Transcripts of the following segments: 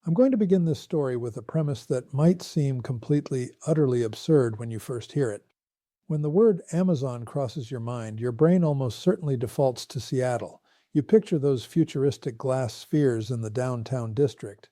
I'm going to begin this story with a premise that might seem completely, utterly absurd when you first hear it. When the word Amazon crosses your mind, your brain almost certainly defaults to Seattle. You picture those futuristic glass spheres in the downtown district.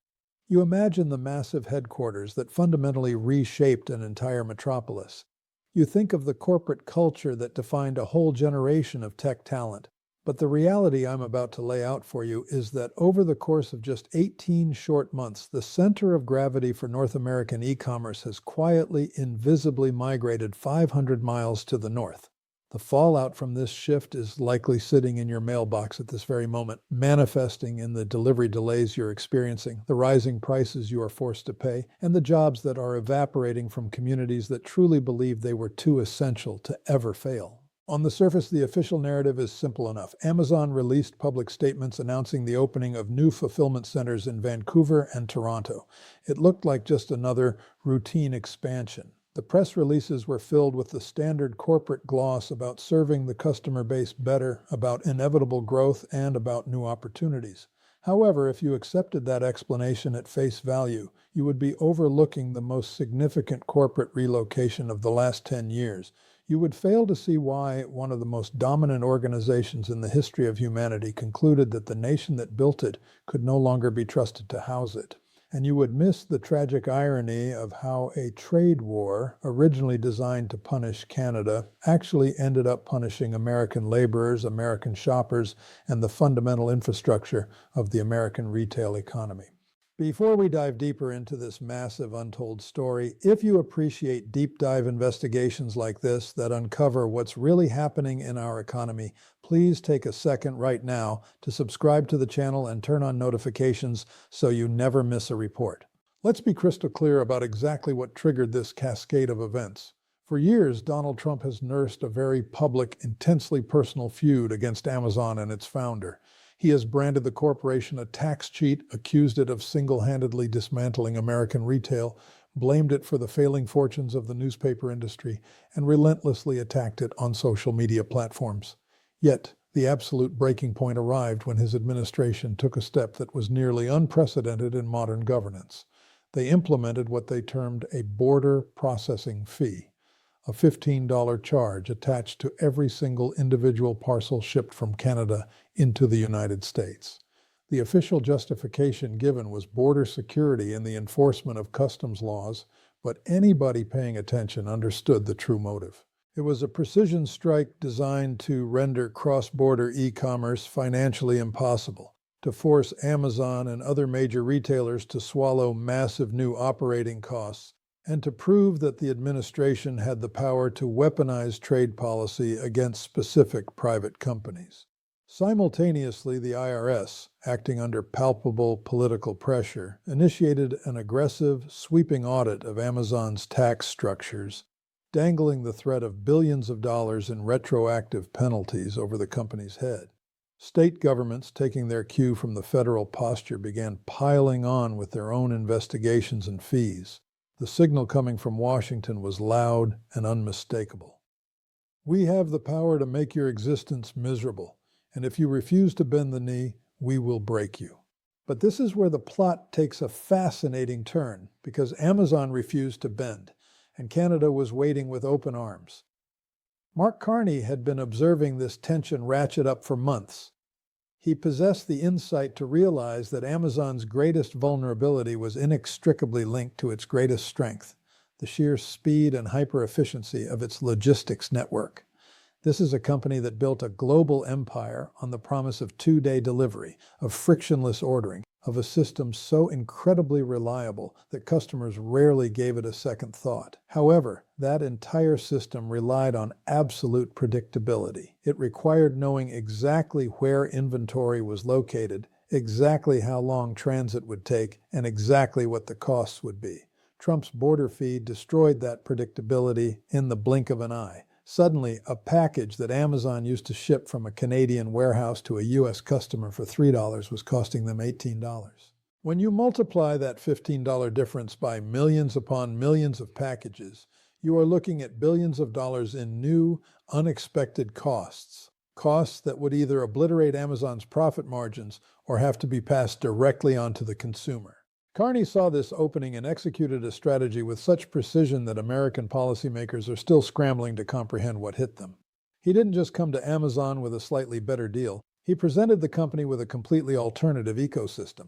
You imagine the massive headquarters that fundamentally reshaped an entire metropolis. You think of the corporate culture that defined a whole generation of tech talent. But the reality I'm about to lay out for you is that over the course of just 18 short months, the center of gravity for North American e-commerce has quietly, invisibly migrated 500 miles to the north. The fallout from this shift is likely sitting in your mailbox at this very moment, manifesting in the delivery delays you're experiencing, the rising prices you are forced to pay, and the jobs that are evaporating from communities that truly believed they were too essential to ever fail. On the surface, the official narrative is simple enough. Amazon released public statements announcing the opening of new fulfillment centers in Vancouver and Toronto. It looked like just another routine expansion. The press releases were filled with the standard corporate gloss about serving the customer base better, about inevitable growth, and about new opportunities. However, if you accepted that explanation at face value, you would be overlooking the most significant corporate relocation of the last 10 years. You would fail to see why one of the most dominant organizations in the history of humanity concluded that the nation that built it could no longer be trusted to house it. And you would miss the tragic irony of how a trade war, originally designed to punish Canada, actually ended up punishing American laborers, American shoppers, and the fundamental infrastructure of the American retail economy. Before we dive deeper into this massive untold story, if you appreciate deep dive investigations like this that uncover what's really happening in our economy, please take a second right now to subscribe to the channel and turn on notifications so you never miss a report. Let's be crystal clear about exactly what triggered this cascade of events. For years, Donald Trump has nursed a very public, intensely personal feud against Amazon and its founder. He has branded the corporation a tax cheat, accused it of single-handedly dismantling American retail, blamed it for the failing fortunes of the newspaper industry, and relentlessly attacked it on social media platforms. Yet, the absolute breaking point arrived when his administration took a step that was nearly unprecedented in modern governance. They implemented what they termed a border processing fee, a $15 charge attached to every single individual parcel shipped from Canada into the United States. The official justification given was border security and the enforcement of customs laws, but anybody paying attention understood the true motive. It was a precision strike designed to render cross-border e-commerce financially impossible, to force Amazon and other major retailers to swallow massive new operating costs, and to prove that the administration had the power to weaponize trade policy against specific private companies. Simultaneously, the IRS, acting under palpable political pressure, initiated an aggressive, sweeping audit of Amazon's tax structures, dangling the threat of billions of dollars in retroactive penalties over the company's head. State governments, taking their cue from the federal posture, began piling on with their own investigations and fees. The signal coming from Washington was loud and unmistakable. We have the power to make your existence miserable, and if you refuse to bend the knee, we will break you. But this is where the plot takes a fascinating turn, because Amazon refused to bend, and Canada was waiting with open arms. Mark Carney had been observing this tension ratchet up for months. He possessed the insight to realize that Amazon's greatest vulnerability was inextricably linked to its greatest strength, the sheer speed and hyper-efficiency of its logistics network. This is a company that built a global empire on the promise of two-day delivery, of frictionless ordering, of a system so incredibly reliable that customers rarely gave it a second thought. However, that entire system relied on absolute predictability. It required knowing exactly where inventory was located, exactly how long transit would take, and exactly what the costs would be. Trump's border fee destroyed that predictability in the blink of an eye. Suddenly, a package that Amazon used to ship from a Canadian warehouse to a U.S. customer for $3 was costing them $18. When you multiply that $15 difference by millions upon millions of packages, you are looking at billions of dollars in new, unexpected costs. Costs that would either obliterate Amazon's profit margins or have to be passed directly onto the consumer. Carney saw this opening and executed a strategy with such precision that American policymakers are still scrambling to comprehend what hit them. He didn't just come to Amazon with a slightly better deal, he presented the company with a completely alternative ecosystem.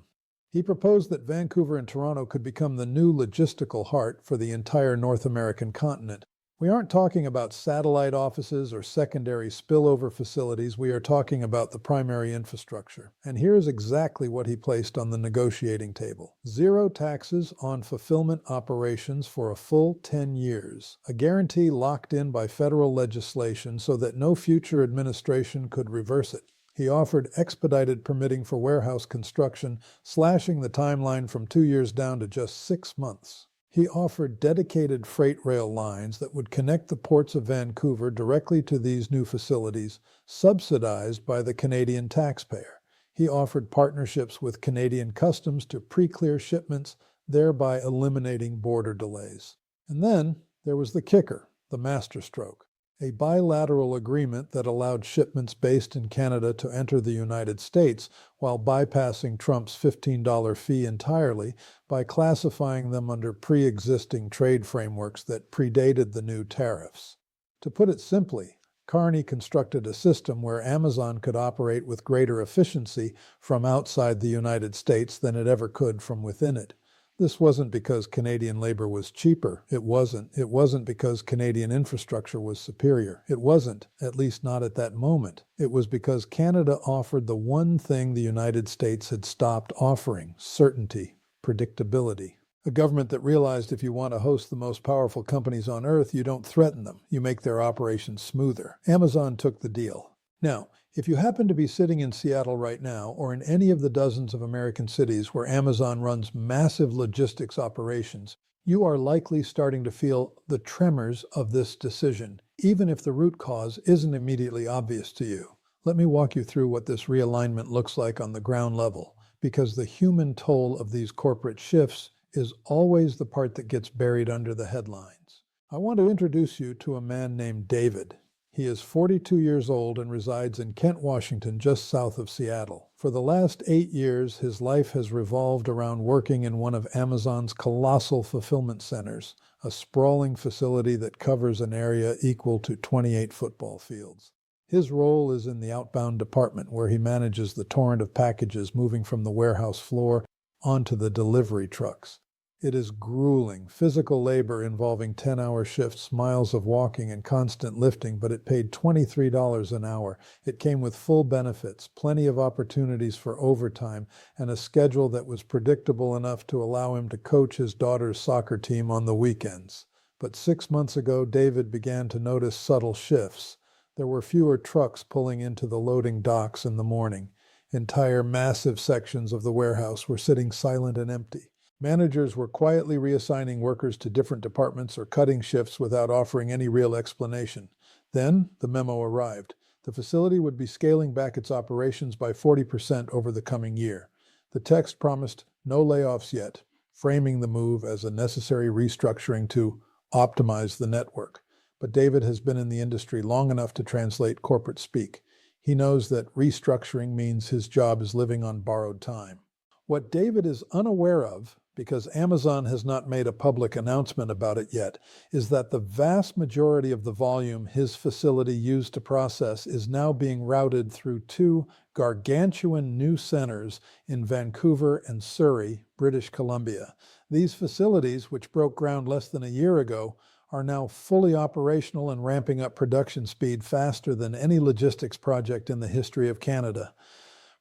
He proposed that Vancouver and Toronto could become the new logistical heart for the entire North American continent. We aren't talking about satellite offices or secondary spillover facilities. We are talking about the primary infrastructure. And here's exactly what he placed on the negotiating table. Zero taxes on fulfillment operations for a full 10 years. A guarantee locked in by federal legislation so that no future administration could reverse it. He offered expedited permitting for warehouse construction, slashing the timeline from 2 years down to just 6 months. He offered dedicated freight rail lines that would connect the ports of Vancouver directly to these new facilities, subsidized by the Canadian taxpayer. He offered partnerships with Canadian Customs to pre-clear shipments, thereby eliminating border delays. And then there was the kicker, the masterstroke. A bilateral agreement that allowed shipments based in Canada to enter the United States while bypassing Trump's $15 fee entirely by classifying them under pre-existing trade frameworks that predated the new tariffs. To put it simply, Carney constructed a system where Amazon could operate with greater efficiency from outside the United States than it ever could from within it. This wasn't because Canadian labor was cheaper. It wasn't. It wasn't because Canadian infrastructure was superior. It wasn't, at least not at that moment. It was because Canada offered the one thing the United States had stopped offering: certainty, predictability. A government that realized if you want to host the most powerful companies on earth, you don't threaten them. You make their operations smoother. Amazon took the deal. Now, if you happen to be sitting in Seattle right now, or in any of the dozens of American cities where Amazon runs massive logistics operations, you are likely starting to feel the tremors of this decision, even if the root cause isn't immediately obvious to you. Let me walk you through what this realignment looks like on the ground level, because the human toll of these corporate shifts is always the part that gets buried under the headlines. I want to introduce you to a man named David. He is 42 years old and resides in Kent, Washington, just south of Seattle. For the last 8 years, his life has revolved around working in one of Amazon's colossal fulfillment centers, a sprawling facility that covers an area equal to 28 football fields. His role is in the outbound department, where he manages the torrent of packages moving from the warehouse floor onto the delivery trucks. It is grueling, physical labor involving 10-hour shifts, miles of walking, and constant lifting, but it paid $23 an hour. It came with full benefits, plenty of opportunities for overtime, and a schedule that was predictable enough to allow him to coach his daughter's soccer team on the weekends. But 6 months ago, David began to notice subtle shifts. There were fewer trucks pulling into the loading docks in the morning. Entire massive sections of the warehouse were sitting silent and empty. Managers were quietly reassigning workers to different departments or cutting shifts without offering any real explanation. Then the memo arrived. The facility would be scaling back its operations by 40% over the coming year. The text promised no layoffs yet, framing the move as a necessary restructuring to optimize the network. But David has been in the industry long enough to translate corporate speak. He knows that restructuring means his job is living on borrowed time. What David is unaware of, because Amazon has not made a public announcement about it yet, is that the vast majority of the volume his facility used to process is now being routed through 2 gargantuan new centers in Vancouver and Surrey, British Columbia. These facilities, which broke ground less than a year ago, are now fully operational and ramping up production speed faster than any logistics project in the history of Canada.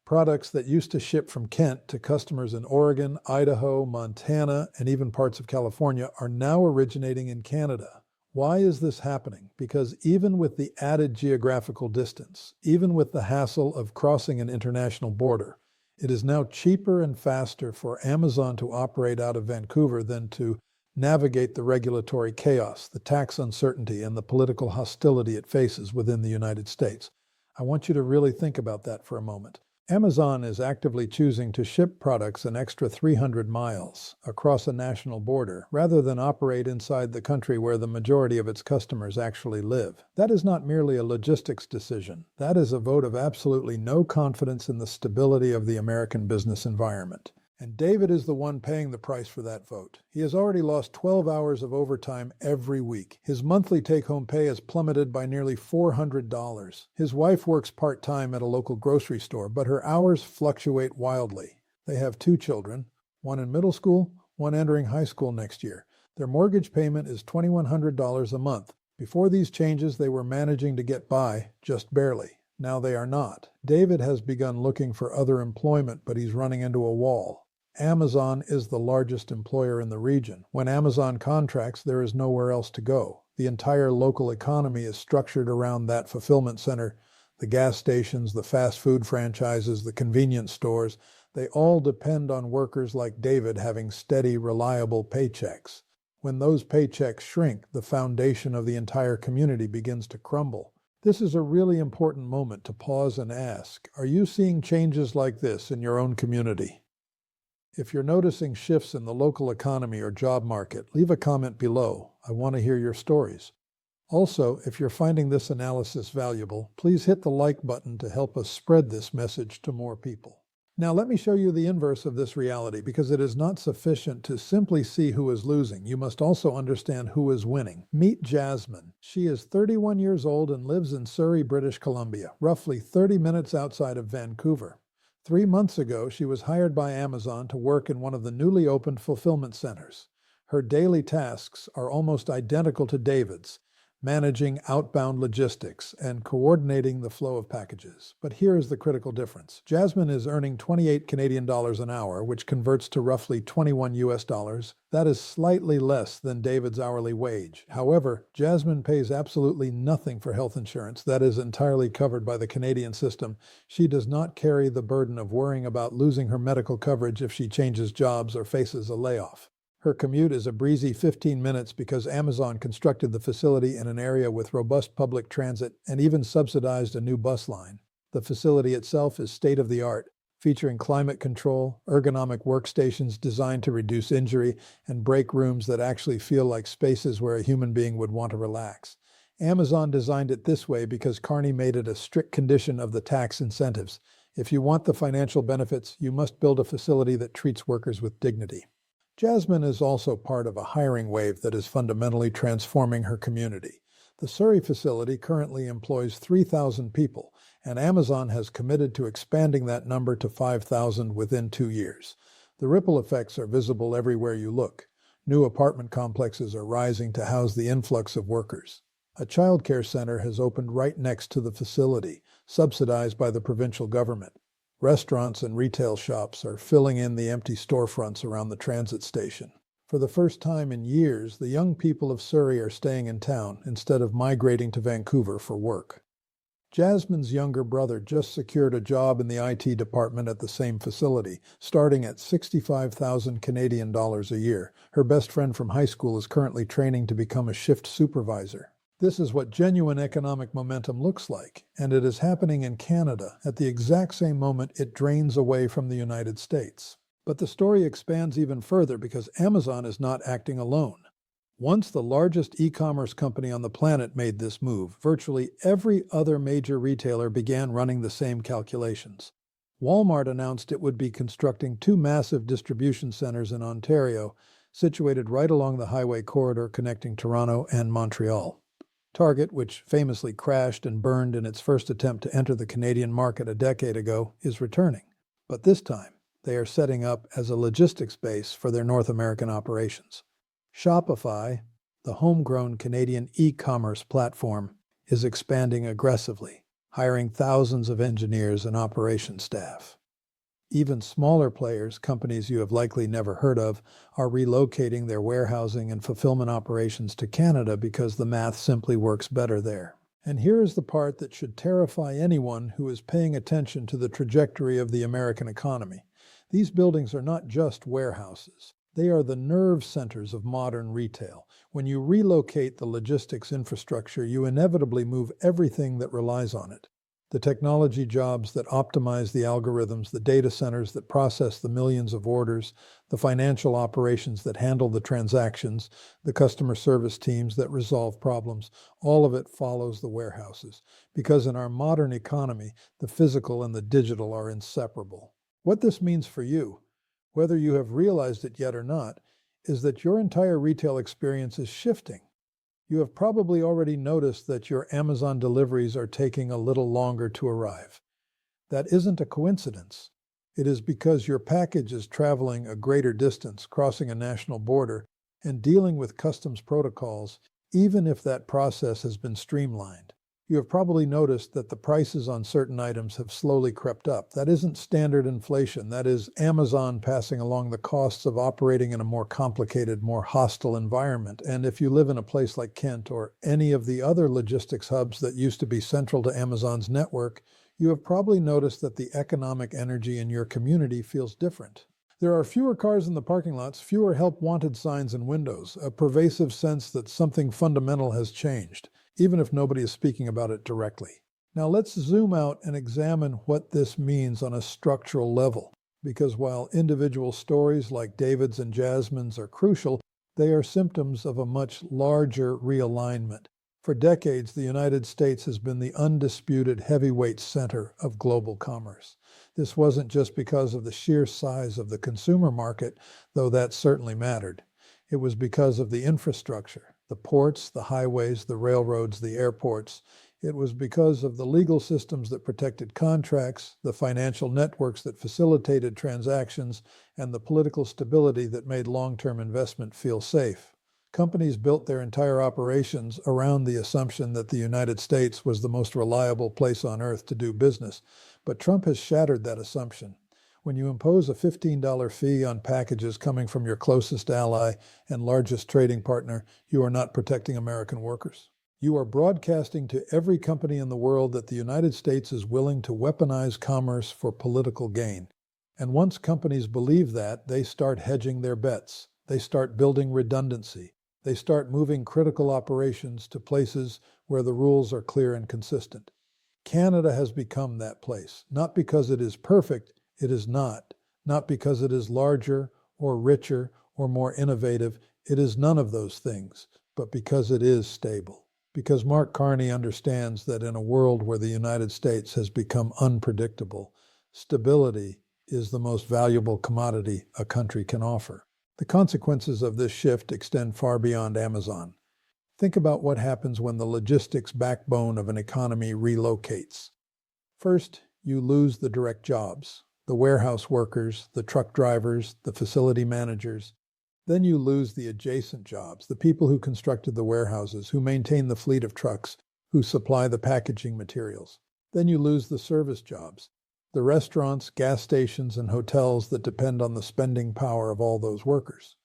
Products that used to ship from Kent to customers in Oregon, Idaho, Montana, and even parts of California are now originating in Canada. Why is this happening? Because even with the added geographical distance, even with the hassle of crossing an international border, it is now cheaper and faster for Amazon to operate out of Vancouver than to navigate the regulatory chaos, the tax uncertainty, and the political hostility it faces within the United States. I want you to really think about that for a moment. Amazon is actively choosing to ship products an extra 300 miles across a national border rather than operate inside the country where the majority of its customers actually live. That is not merely a logistics decision. That is a vote of absolutely no confidence in the stability of the American business environment. And David is the one paying the price for that vote. He has already lost 12 hours of overtime every week. His monthly take-home pay has plummeted by nearly $400. His wife works part-time at a local grocery store, but her hours fluctuate wildly. They have 2 children, one in middle school, one entering high school next year. Their mortgage payment is $2,100 a month. Before these changes, they were managing to get by, just barely. Now they are not. David has begun looking for other employment, but he's running into a wall. Amazon is the largest employer in the region. When Amazon contracts, there is nowhere else to go. The entire local economy is structured around that fulfillment center. The gas stations, the fast food franchises, the convenience stores, they all depend on workers like David having steady, reliable paychecks. When those paychecks shrink, the foundation of the entire community begins to crumble. This is a really important moment to pause and ask, are you seeing changes like this in your own community? If you're noticing shifts in the local economy or job market, leave a comment below. I want to hear your stories. Also, if you're finding this analysis valuable, please hit the like button to help us spread this message to more people. Now let me show you the inverse of this reality, because it is not sufficient to simply see who is losing. You must also understand who is winning. Meet Jasmine. She is 31 years old and lives in Surrey, British Columbia, roughly 30 minutes outside of Vancouver. 3 months ago, she was hired by Amazon to work in one of the newly opened fulfillment centers. Her daily tasks are almost identical to David's, managing outbound logistics and coordinating the flow of packages. But here is the critical difference. Jasmine is earning 28 Canadian dollars an hour, which converts to roughly 21 US dollars. That is slightly less than David's hourly wage. However, Jasmine pays absolutely nothing for health insurance. That is entirely covered by the Canadian system. She does not carry the burden of worrying about losing her medical coverage if she changes jobs or faces a layoff. Her commute is a breezy 15 minutes because Amazon constructed the facility in an area with robust public transit and even subsidized a new bus line. The facility itself is state-of-the-art, featuring climate control, ergonomic workstations designed to reduce injury, and break rooms that actually feel like spaces where a human being would want to relax. Amazon designed it this way because Carney made it a strict condition of the tax incentives. If you want the financial benefits, you must build a facility that treats workers with dignity. Jasmine is also part of a hiring wave that is fundamentally transforming her community. The Surrey facility currently employs 3,000 people, and Amazon has committed to expanding that number to 5,000 within 2 years. The ripple effects are visible everywhere you look. New apartment complexes are rising to house the influx of workers. A child care center has opened right next to the facility, subsidized by the provincial government. Restaurants and retail shops are filling in the empty storefronts around the transit station. For the first time in years, the young people of Surrey are staying in town instead of migrating to Vancouver for work. Jasmine's younger brother just secured a job in the IT department at the same facility, starting at 65,000 Canadian dollars a year. Her best friend from high school is currently training to become a shift supervisor. This is what genuine economic momentum looks like, and it is happening in Canada at the exact same moment it drains away from the United States. But the story expands even further because Amazon is not acting alone. Once the largest e-commerce company on the planet made this move, virtually every other major retailer began running the same calculations. Walmart announced it would be constructing 2 massive distribution centers in Ontario, situated right along the highway corridor connecting Toronto and Montreal. Target, which famously crashed and burned in its first attempt to enter the Canadian market a decade ago, is returning. But this time, they are setting up as a logistics base for their North American operations. Shopify, the homegrown Canadian e-commerce platform, is expanding aggressively, hiring thousands of engineers and operations staff. Even smaller players, companies you have likely never heard of, are relocating their warehousing and fulfillment operations to Canada because the math simply works better there. And here is the part that should terrify anyone who is paying attention to the trajectory of the American economy. These buildings are not just warehouses. They are the nerve centers of modern retail. When you relocate the logistics infrastructure, you inevitably move everything that relies on it. The technology jobs that optimize the algorithms, the data centers that process the millions of orders, the financial operations that handle the transactions, the customer service teams that resolve problems, all of it follows the warehouses. Because in our modern economy, the physical and the digital are inseparable. What this means for you: whether you have realized it yet or not, is that your entire retail experience is shifting. You have probably already noticed that your Amazon deliveries are taking a little longer to arrive. That isn't a coincidence. It is because your package is traveling a greater distance, crossing a national border, and dealing with customs protocols, even if that process has been streamlined. You have probably noticed that the prices on certain items have slowly crept up. That isn't standard inflation. That is Amazon passing along the costs of operating in a more complicated, more hostile environment. And if you live in a place like Kent or any of the other logistics hubs that used to be central to Amazon's network, you have probably noticed that the economic energy in your community feels different. There are fewer cars in the parking lots, fewer help wanted signs in windows, a pervasive sense that something fundamental has changed, even if nobody is speaking about it directly. Now let's zoom out and examine what this means on a structural level, because while individual stories like David's and Jasmine's are crucial, they are symptoms of a much larger realignment. For decades, the United States has been the undisputed heavyweight center of global commerce. This wasn't just because of the sheer size of the consumer market, though that certainly mattered. It was because of the infrastructure, the ports, the highways, the railroads, the airports. It was because of the legal systems that protected contracts, the financial networks that facilitated transactions, and the political stability that made long-term investment feel safe. Companies built their entire operations around the assumption that the United States was the most reliable place on earth to do business, but Trump has shattered that assumption. When you impose a $15 fee on packages coming from your closest ally and largest trading partner, you are not protecting American workers. You are broadcasting to every company in the world that the United States is willing to weaponize commerce for political gain. And once companies believe that, they start hedging their bets. They start building redundancy. They start moving critical operations to places where the rules are clear and consistent. Canada has become that place, not because it is perfect, it is not. Not because it is larger or richer or more innovative, it is none of those things, but because it is stable. Because Mark Carney understands that in a world where the United States has become unpredictable, stability is the most valuable commodity a country can offer. The consequences of this shift extend far beyond Amazon. Think about what happens when the logistics backbone of an economy relocates. First, you lose the direct jobs, the warehouse workers, the truck drivers, the facility managers. Then you lose the adjacent jobs, the people who constructed the warehouses, who maintain the fleet of trucks, who supply the packaging materials. Then you lose the service jobs, the restaurants, gas stations, and hotels that depend on the spending power of all those workers.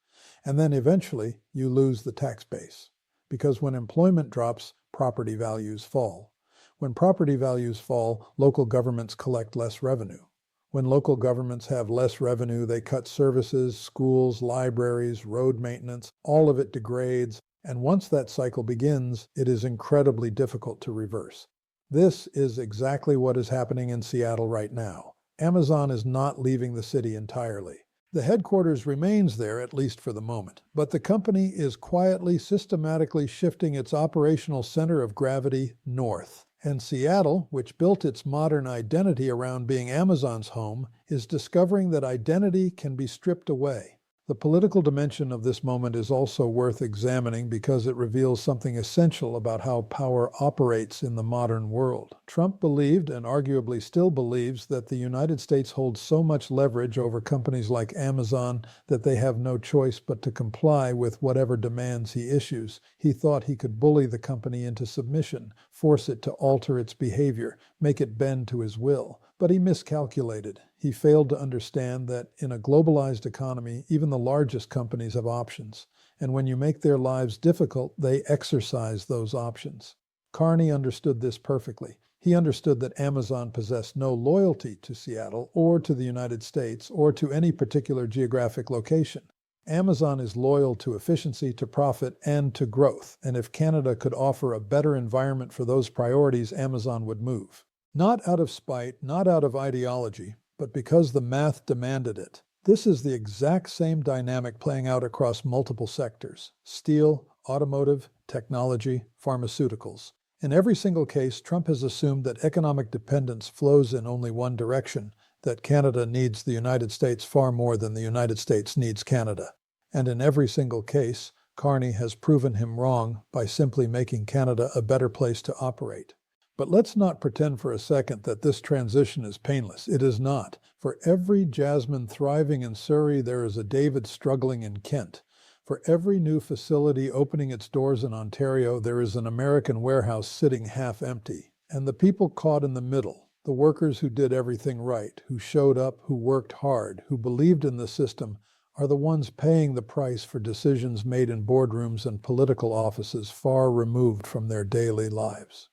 And then eventually, you lose the tax base. Because when employment drops, property values fall. When property values fall, local governments collect less revenue. When local governments have less revenue, they cut services, schools, libraries, road maintenance. All of it degrades, and once that cycle begins, it is incredibly difficult to reverse. This is exactly what is happening in Seattle right now. Amazon is not leaving the city entirely. The headquarters remains there, at least for the moment, but the company is quietly, systematically shifting its operational center of gravity north. And Seattle, which built its modern identity around being Amazon's home, is discovering that identity can be stripped away. The political dimension of this moment is also worth examining because it reveals something essential about how power operates in the modern world. Trump believed, and arguably still believes, that the United States holds so much leverage over companies like Amazon that they have no choice but to comply with whatever demands he issues. He thought he could bully the company into submission, force it to alter its behavior, make it bend to his will. But he miscalculated. He failed to understand that in a globalized economy, even the largest companies have options. And when you make their lives difficult, they exercise those options. Carney understood this perfectly. He understood that Amazon possessed no loyalty to Seattle or to the United States or to any particular geographic location. Amazon is loyal to efficiency, to profit, and to growth. And if Canada could offer a better environment for those priorities, Amazon would move. Not out of spite, not out of ideology, but because the math demanded it. This is the exact same dynamic playing out across multiple sectors: steel, automotive, technology, pharmaceuticals. In every single case, Trump has assumed that economic dependence flows in only one direction, that Canada needs the United States far more than the United States needs Canada. And in every single case, Carney has proven him wrong by simply making Canada a better place to operate. But let's not pretend for a second that this transition is painless. It is not. For every Jasmine thriving in Surrey, there is a David struggling in Kent. For every new facility opening its doors in Ontario, there is an American warehouse sitting half empty. And the people caught in the middle, the workers who did everything right, who showed up, who worked hard, who believed in the system, are the ones paying the price for decisions made in boardrooms and political offices far removed from their daily lives.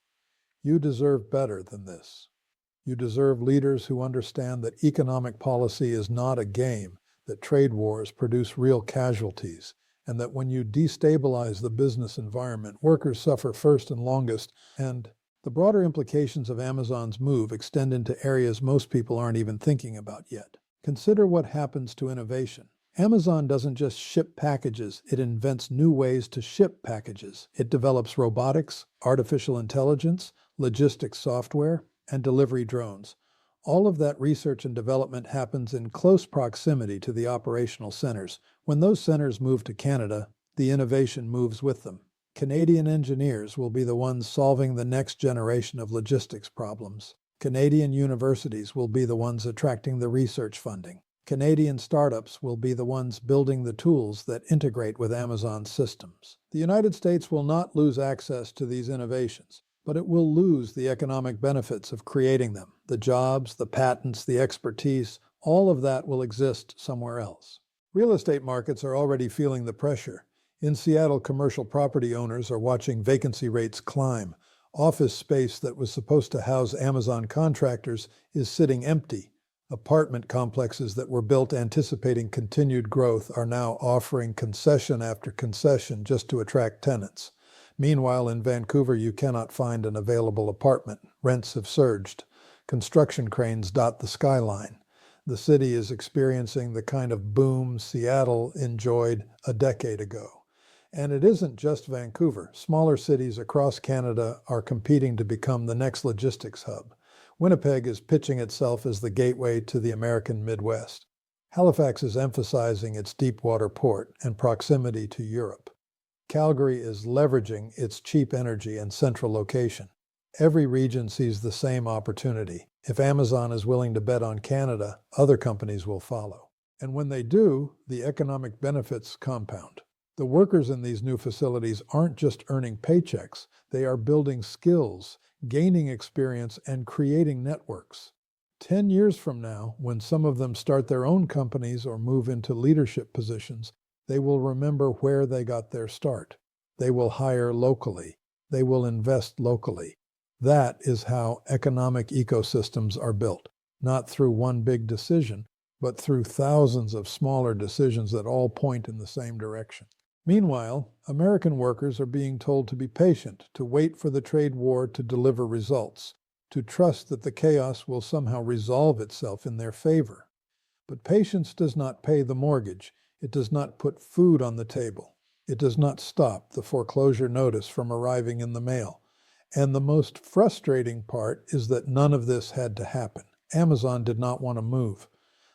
You deserve better than this. You deserve leaders who understand that economic policy is not a game, that trade wars produce real casualties, and that when you destabilize the business environment, workers suffer first and longest, and the broader implications of Amazon's move extend into areas most people aren't even thinking about yet. Consider what happens to innovation. Amazon doesn't just ship packages, it invents new ways to ship packages. It develops robotics, artificial intelligence, logistics software, and delivery drones. All of that research and development happens in close proximity to the operational centers. When those centers move to Canada, the innovation moves with them. Canadian engineers will be the ones solving the next generation of logistics problems. Canadian universities will be the ones attracting the research funding. Canadian startups will be the ones building the tools that integrate with Amazon's systems. The United States will not lose access to these innovations, but it will lose the economic benefits of creating them. The jobs, the patents, the expertise, all of that will exist somewhere else. Real estate markets are already feeling the pressure. In Seattle, commercial property owners are watching vacancy rates climb. Office space that was supposed to house Amazon contractors is sitting empty. Apartment complexes that were built anticipating continued growth are now offering concession after concession just to attract tenants. Meanwhile, in Vancouver, you cannot find an available apartment. Rents have surged. Construction cranes dot the skyline. The city is experiencing the kind of boom Seattle enjoyed a decade ago. And it isn't just Vancouver. Smaller cities across Canada are competing to become the next logistics hub. Winnipeg is pitching itself as the gateway to the American Midwest. Halifax is emphasizing its deep-water port and proximity to Europe. Calgary is leveraging its cheap energy and central location. Every region sees the same opportunity. If Amazon is willing to bet on Canada, other companies will follow. And when they do, the economic benefits compound. The workers in these new facilities aren't just earning paychecks, they are building skills, gaining experience, and creating networks. 10 years from now, when some of them start their own companies or move into leadership positions, they will remember where they got their start. They will hire locally. They will invest locally. That is how economic ecosystems are built, not through one big decision, but through thousands of smaller decisions that all point in the same direction. Meanwhile, American workers are being told to be patient, to wait for the trade war to deliver results, to trust that the chaos will somehow resolve itself in their favor. But patience does not pay the mortgage. It does not put food on the table. It does not stop the foreclosure notice from arriving in the mail. And the most frustrating part is that none of this had to happen. Amazon did not want to move.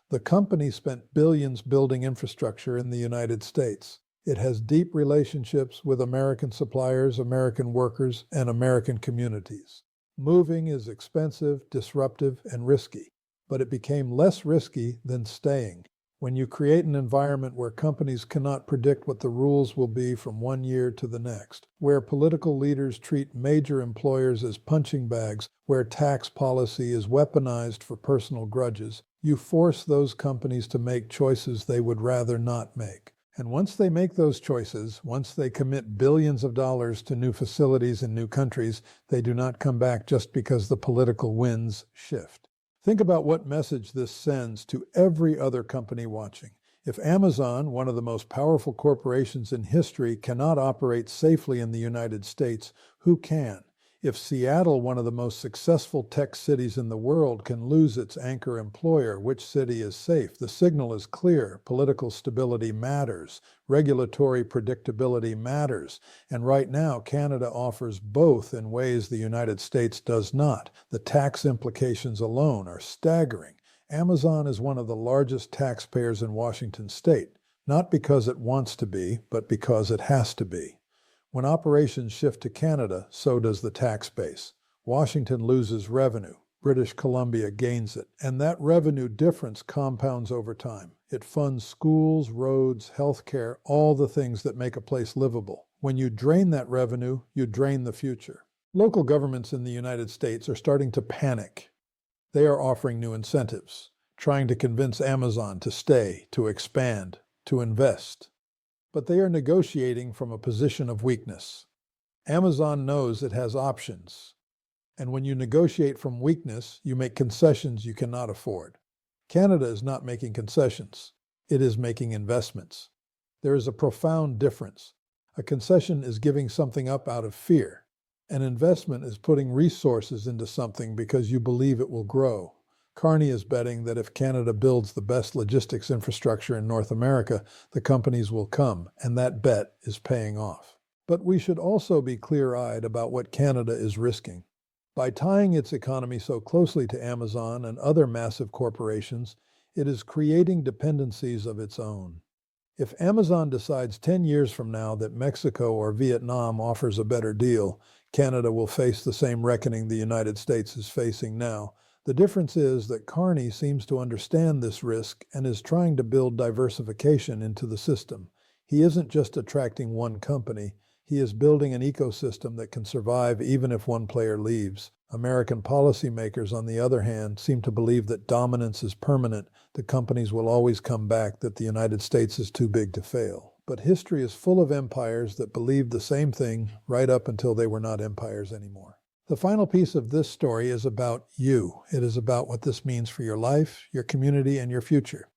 The company spent billions building infrastructure in the United States. It has deep relationships with American suppliers, American workers, and American communities. Moving is expensive, disruptive, and risky, but it became less risky than staying. When you create an environment where companies cannot predict what the rules will be from one year to the next, where political leaders treat major employers as punching bags, where tax policy is weaponized for personal grudges, you force those companies to make choices they would rather not make. And once they make those choices, once they commit billions of dollars to new facilities in new countries, they do not come back just because the political winds shift. Think about what message this sends to every other company watching. If Amazon, one of the most powerful corporations in history, cannot operate safely in the United States, who can? If Seattle, one of the most successful tech cities in the world, can lose its anchor employer, which city is safe? The signal is clear. Political stability matters. Regulatory predictability matters. And right now, Canada offers both in ways the United States does not. The tax implications alone are staggering. Amazon is one of the largest taxpayers in Washington state, not because it wants to be, but because it has to be. When operations shift to Canada, so does the tax base. Washington loses revenue. British Columbia gains it, and that revenue difference compounds over time. It funds schools, roads, healthcare, all the things that make a place livable. When you drain that revenue, you drain the future. Local governments in the United States are starting to panic. They are offering new incentives, trying to convince Amazon to stay, to expand, to invest. But they are negotiating from a position of weakness. Amazon knows it has options. And when you negotiate from weakness, you make concessions you cannot afford. Canada is not making concessions. It is making investments. There is a profound difference. A concession is giving something up out of fear. An investment is putting resources into something because you believe it will grow. Carney is betting that if Canada builds the best logistics infrastructure in North America, the companies will come, and that bet is paying off. But we should also be clear-eyed about what Canada is risking. By tying its economy so closely to Amazon and other massive corporations, it is creating dependencies of its own. If Amazon decides 10 years from now that Mexico or Vietnam offers a better deal, Canada will face the same reckoning the United States is facing now. The difference is that Carney seems to understand this risk and is trying to build diversification into the system. He isn't just attracting one company. He is building an ecosystem that can survive even if one player leaves. American policymakers, on the other hand, seem to believe that dominance is permanent, the companies will always come back, that the United States is too big to fail. But history is full of empires that believed the same thing right up until they were not empires anymore. The final piece of this story is about you. It is about what this means for your life, your community, and your future.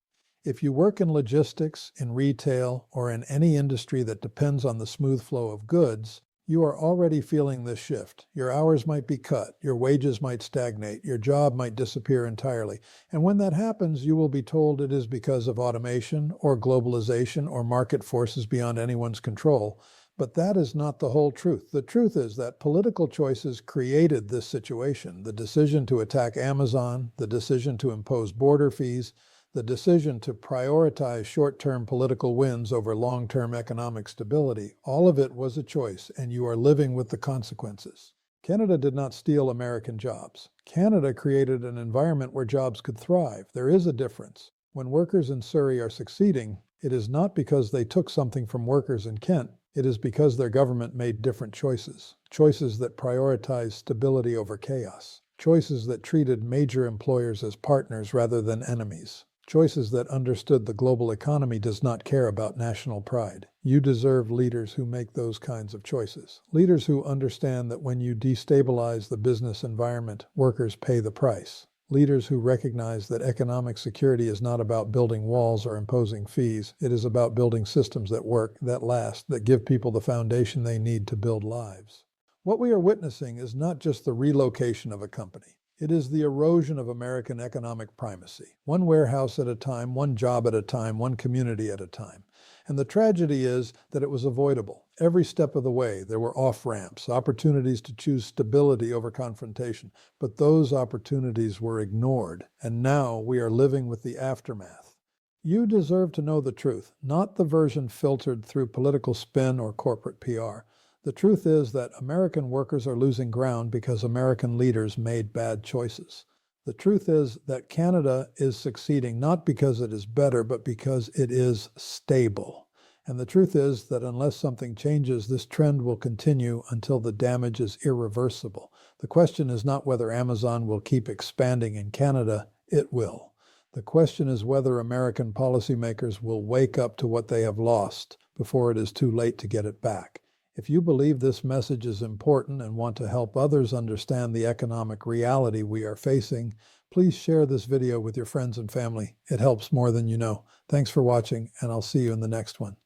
If you work in logistics, in retail, or in any industry that depends on the smooth flow of goods, you are already feeling this shift. Your hours might be cut, your wages might stagnate, your job might disappear entirely. And when that happens, you will be told it is because of automation or globalization or market forces beyond anyone's control. But that is not the whole truth. The truth is that political choices created this situation. The decision to attack Amazon, the decision to impose border fees, the decision to prioritize short-term political wins over long-term economic stability, all of it was a choice, and you are living with the consequences. Canada did not steal American jobs. Canada created an environment where jobs could thrive. There is a difference. When workers in Surrey are succeeding, it is not because they took something from workers in Kent. It is because their government made different choices. Choices that prioritized stability over chaos. Choices that treated major employers as partners rather than enemies. Choices that understood the global economy does not care about national pride. You deserve leaders who make those kinds of choices. Leaders who understand that when you destabilize the business environment, workers pay the price. Leaders who recognize that economic security is not about building walls or imposing fees. It is about building systems that work, that last, that give people the foundation they need to build lives. What we are witnessing is not just the relocation of a company. It is the erosion of American economic primacy. One warehouse at a time, one job at a time, one community at a time. And the tragedy is that it was avoidable. Every step of the way, there were off-ramps, opportunities to choose stability over confrontation. But those opportunities were ignored, and now we are living with the aftermath. You deserve to know the truth, not the version filtered through political spin or corporate PR. The truth is that American workers are losing ground because American leaders made bad choices. The truth is that Canada is succeeding not because it is better, but because it is stable. And the truth is that unless something changes, this trend will continue until the damage is irreversible. The question is not whether Amazon will keep expanding in Canada. It will. The question is whether American policymakers will wake up to what they have lost before it is too late to get it back. If you believe this message is important and want to help others understand the economic reality we are facing, please share this video with your friends and family. It helps more than you know. Thanks for watching, and I'll see you in the next one.